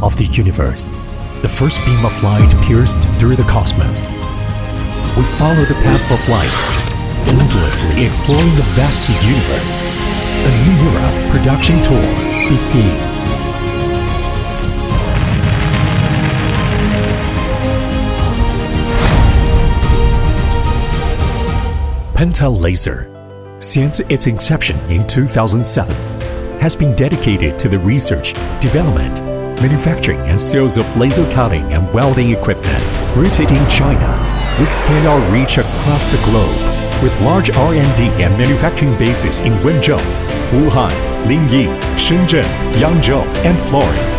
of the universe. The first beam of light pierced through the cosmos. We follow the path of light, endlessly exploring the vast universe. A new era of production tools begins. Penta Laser, since its inception in 2007, has been dedicated to the research, development, manufacturing and sales of laser cutting and welding equipment. Rooted in China, we extend our reach across the globe with large R&D and manufacturing bases in Wenzhou, Wuhan, Linyi, Shenzhen, Yangzhou, and Florence.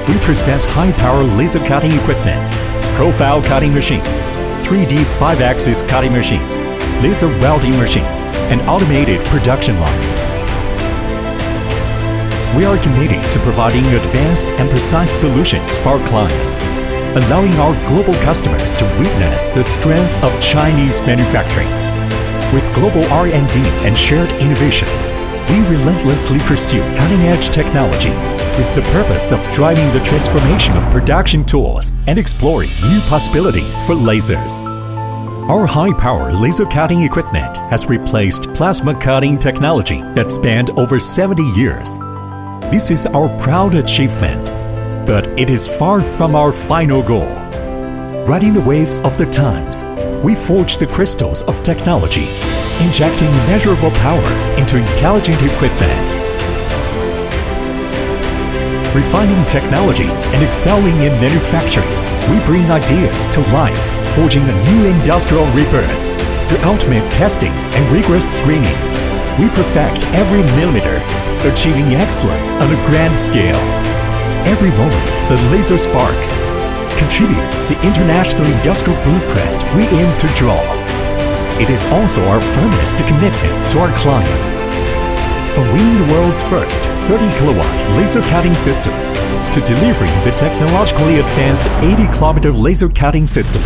We possess high-power laser cutting equipment, profile cutting machines, 3D 5-axis cutting machines, laser welding machines, and automated production lines. We are committed to providing advanced and precise solutions for our clients, allowing our global customers to witness the strength of Chinese manufacturing. With global R&D and shared innovation, we relentlessly pursue cutting-edge technology with the purpose of driving the transformation of production tools and exploring new possibilities for lasers. Our high-power laser cutting equipment has replaced plasma cutting technology that spanned over 70 years. This is our proud achievement, but it is far from our final goal. Riding the waves of the times, we forge the crystals of technology, injecting immeasurable power into intelligent equipment. Refining technology and excelling in manufacturing, we bring ideas to life, forging a new industrial rebirth. Through ultimate testing and rigorous screening, we perfect every millimeter, achieving excellence on a grand scale. Every moment the laser sparks contributes the international industrial blueprint we aim to draw. It is also our firmest commitment to our clients. From winning the world's first 30-kilowatt laser cutting system to delivering the technologically advanced 80-kilometer laser cutting system,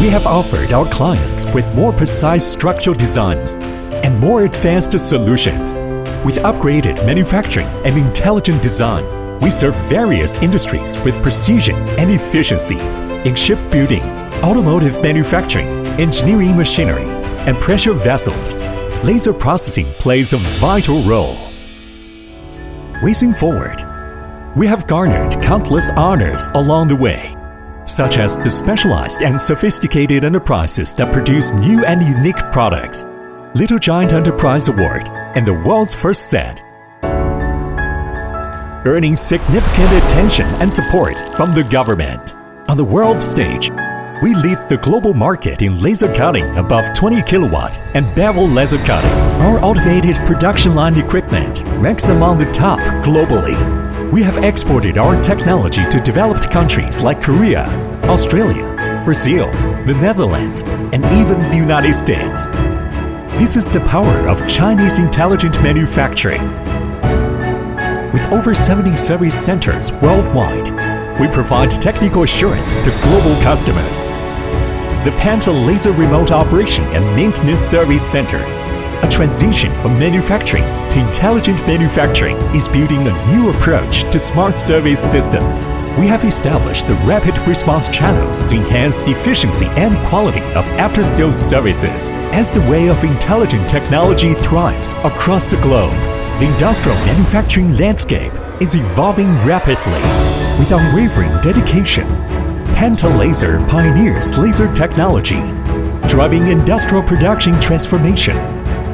we have offered our clients with more precise structural designs and more advanced solutions. With upgraded manufacturing and intelligent design, we serve various industries with precision and efficiency in shipbuilding, automotive manufacturing, engineering machinery, and pressure vessels. Laser processing plays a vital role. Racing forward, we have garnered countless honors along the way, such as the specialized and sophisticated enterprises that produce new and unique products, Little Giant Enterprise Award, and the world's first set. Earning significant attention and support from the government. On the world stage, we lead the global market in laser cutting above 20 kilowatt and bevel laser cutting. Our automated production line equipment ranks among the top globally. We have exported our technology to developed countries like Korea, Australia, Brazil, the Netherlands, and even the United States. This is the power of Chinese intelligent manufacturing. With over 70 service centers worldwide, we provide technical assurance to global customers. The Penta Laser Remote Operation and Maintenance Service Center, a transition from manufacturing to intelligent manufacturing, is building a new approach to smart service systems. We have established the rapid response channels to enhance the efficiency and quality of after-sales services. As the way of intelligent technology thrives across the globe, the industrial manufacturing landscape is evolving rapidly. With unwavering dedication, Penta Laser pioneers laser technology, driving industrial production transformation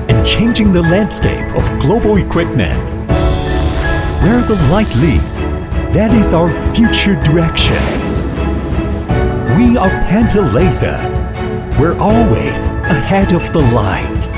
and changing the landscape of global equipment. Where the light leads, that is our future direction. We are Penta Laser. We're always ahead of the light.